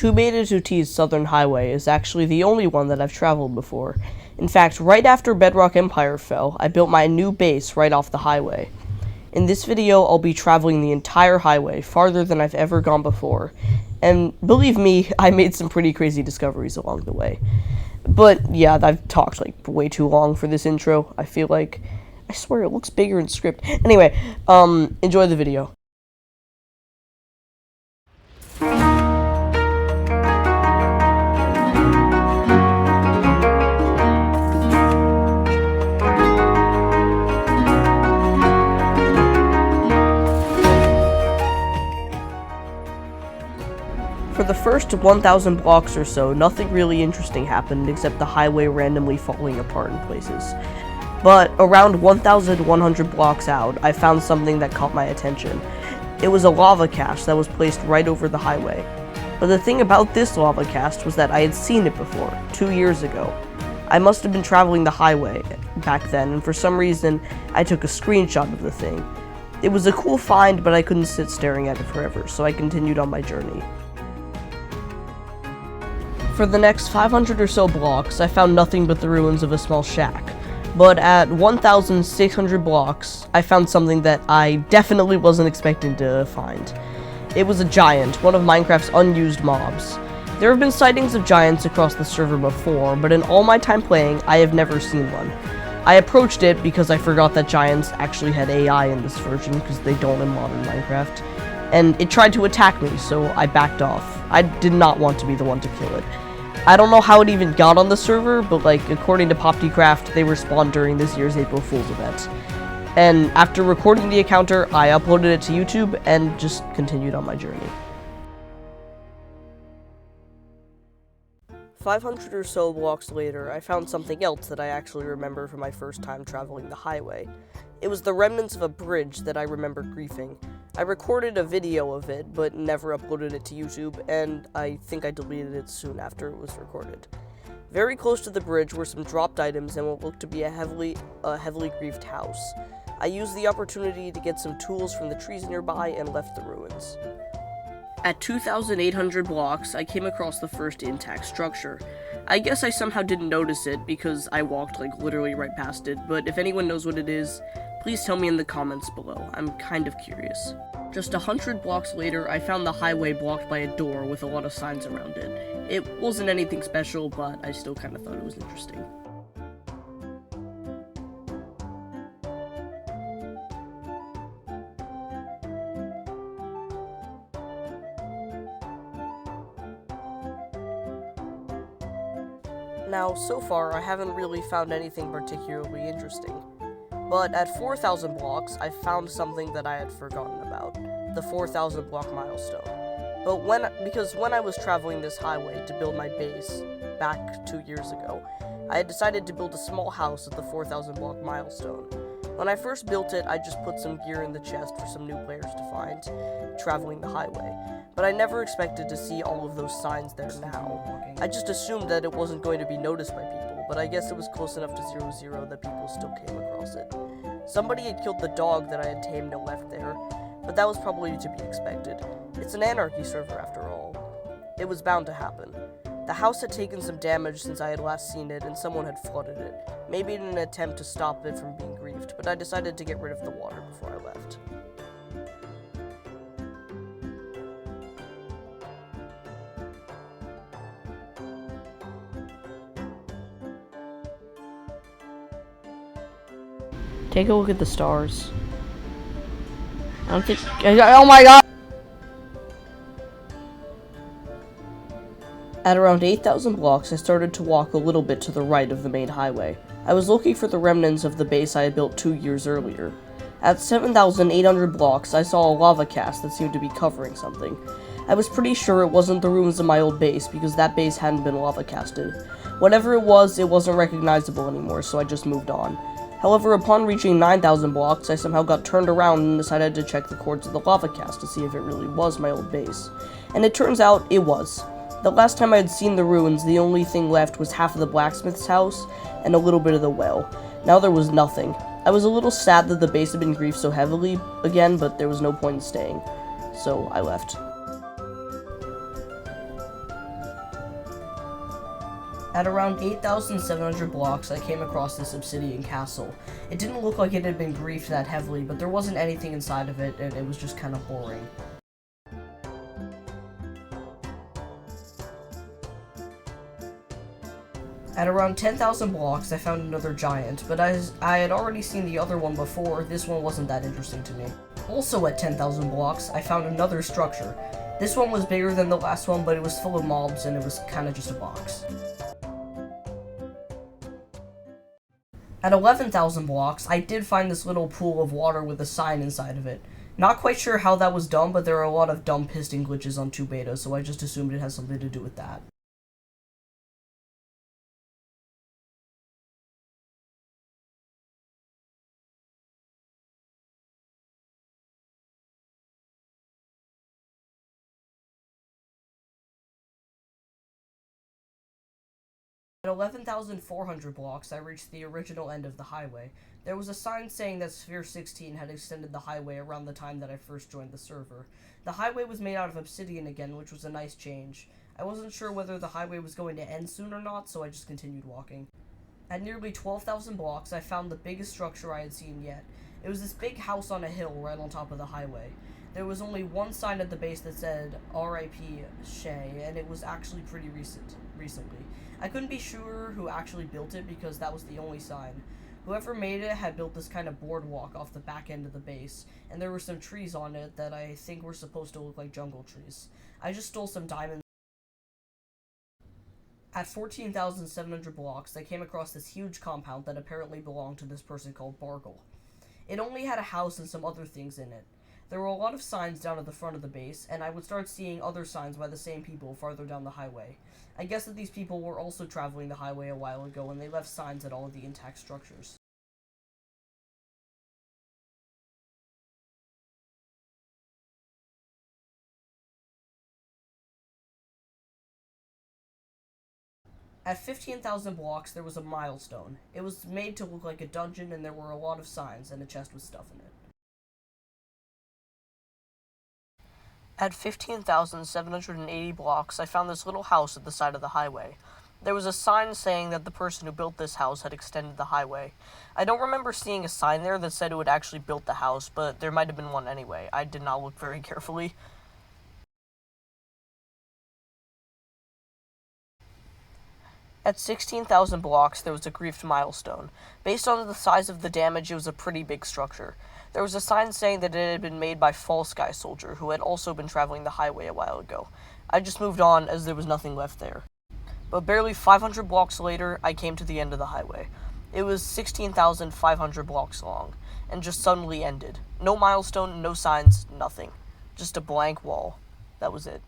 2beta2t's Southern Highway is actually the only one that I've traveled before. In fact, right after Bedrock Empire fell, I built my new base right off the highway. In this video, I'll be traveling the entire highway, farther than I've ever gone before. And believe me, I made some pretty crazy discoveries along the way. But yeah, I've talked like way too long for this intro. I feel like, I swear it looks bigger in script. Anyway, enjoy the video. For the first 1,000 blocks or so, nothing really interesting happened except the highway randomly falling apart in places. But around 1,100 blocks out, I found something that caught my attention. It was a lava cache that was placed right over the highway. But the thing about this lava cache was that I had seen it before, 2 years ago. I must have been traveling the highway back then, and for some reason, I took a screenshot of the thing. It was a cool find, but I couldn't sit staring at it forever, so I continued on my journey. For the next 500 or so blocks, I found nothing but the ruins of a small shack. But at 1,600 blocks, I found something that I definitely wasn't expecting to find. It was a giant, one of Minecraft's unused mobs. There have been sightings of giants across the server before, but in all my time playing, I have never seen one. I approached it because I forgot that giants actually had AI in this version, because they don't in modern Minecraft. And it tried to attack me, so I backed off. I did not want to be the one to kill it. I don't know how it even got on the server, but like, according to PopDcraft, they were spawned during this year's April Fool's event. And after recording the encounter, I uploaded it to YouTube and just continued on my journey. 500 or so blocks later, I found something else that I actually remember from my first time traveling the highway. It was the remnants of a bridge that I remember griefing. I recorded a video of it, but never uploaded it to YouTube, and I think I deleted it soon after it was recorded. Very close to the bridge were some dropped items and what looked to be a heavily griefed house. I used the opportunity to get some tools from the trees nearby and left the ruins. At 2,800 blocks, I came across the first intact structure. I guess I somehow didn't notice it because I walked like literally right past it, but if anyone knows what it is, please tell me in the comments below. I'm kind of curious. Just 100 blocks later, I found the highway blocked by a door with a lot of signs around it. It wasn't anything special, but I still kind of thought it was interesting. Now, so far, I haven't really found anything particularly interesting. But at 4,000 blocks, I found something that I had forgotten about, the 4,000 block milestone. Because when I was traveling this highway to build my base, back 2 years ago, I had decided to build a small house at the 4,000 block milestone. When I first built it, I just put some gear in the chest for some new players to find, traveling the highway. But I never expected to see all of those signs there now. I just assumed that it wasn't going to be noticed by people, but I guess it was close enough to 0-0 that people still came across it. Somebody had killed the dog that I had tamed and left there, but that was probably to be expected. It's an anarchy server after all. It was bound to happen. The house had taken some damage since I had last seen it, and someone had flooded it, maybe in an attempt to stop it from being griefed, but I decided to get rid of the water before I left. Take a look at the stars. I don't think... Oh my god! At around 8,000 blocks, I started to walk a little bit to the right of the main highway. I was looking for the remnants of the base I had built 2 years earlier. At 7,800 blocks, I saw a lava cache that seemed to be covering something. I was pretty sure it wasn't the ruins of my old base because that base hadn't been lava casted. Whatever it wasn't recognizable anymore, so I just moved on. However, upon reaching 9,000 blocks, I somehow got turned around and decided to check the coordinates of the lava cache to see if it really was my old base. And it turns out it was. The last time I had seen the ruins, the only thing left was half of the blacksmith's house and a little bit of the well. Now there was nothing. I was a little sad that the base had been griefed so heavily again, but there was no point in staying. So I left. At around 8,700 blocks, I came across this obsidian castle. It didn't look like it had been griefed that heavily, but there wasn't anything inside of it, and it was just kind of boring. At around 10,000 blocks, I found another giant, but as I had already seen the other one before, this one wasn't that interesting to me. Also at 10,000 blocks, I found another structure. This one was bigger than the last one, but it was full of mobs, and it was kind of just a box. At 11,000 blocks, I did find this little pool of water with a sign inside of it. Not quite sure how that was done, but there are a lot of dumb piston glitches on 2beta, so I just assumed it has something to do with that. At 11,400 blocks, I reached the original end of the highway. There was a sign saying that Sphere 16 had extended the highway around the time that I first joined the server. The highway was made out of obsidian again, which was a nice change. I wasn't sure whether the highway was going to end soon or not, so I just continued walking. At nearly 12,000 blocks, I found the biggest structure I had seen yet. It was this big house on a hill right on top of the highway. There was only one sign at the base that said R.I.P. Shay, and it was actually pretty recently. I couldn't be sure who actually built it because that was the only sign. Whoever made it had built this kind of boardwalk off the back end of the base, and there were some trees on it that I think were supposed to look like jungle trees. I just stole some diamonds. At 14,700 blocks, I came across this huge compound that apparently belonged to this person called Bargle. It only had a house and some other things in it. There were a lot of signs down at the front of the base, and I would start seeing other signs by the same people farther down the highway. I guess that these people were also traveling the highway a while ago, and they left signs at all of the intact structures. At 15,000 blocks, there was a milestone. It was made to look like a dungeon, and there were a lot of signs and a chest with stuff in it. At 15,780 blocks, I found this little house at the side of the highway. There was a sign saying that the person who built this house had extended the highway. I don't remember seeing a sign there that said who had actually built the house, but there might have been one anyway. I did not look very carefully. At 16,000 blocks, there was a griefed milestone. Based on the size of the damage, it was a pretty big structure. There was a sign saying that it had been made by Fall Sky Soldier, who had also been traveling the highway a while ago. I just moved on as there was nothing left there. But barely 500 blocks later, I came to the end of the highway. It was 16,500 blocks long, and just suddenly ended. No milestone, no signs, nothing. Just a blank wall. That was it.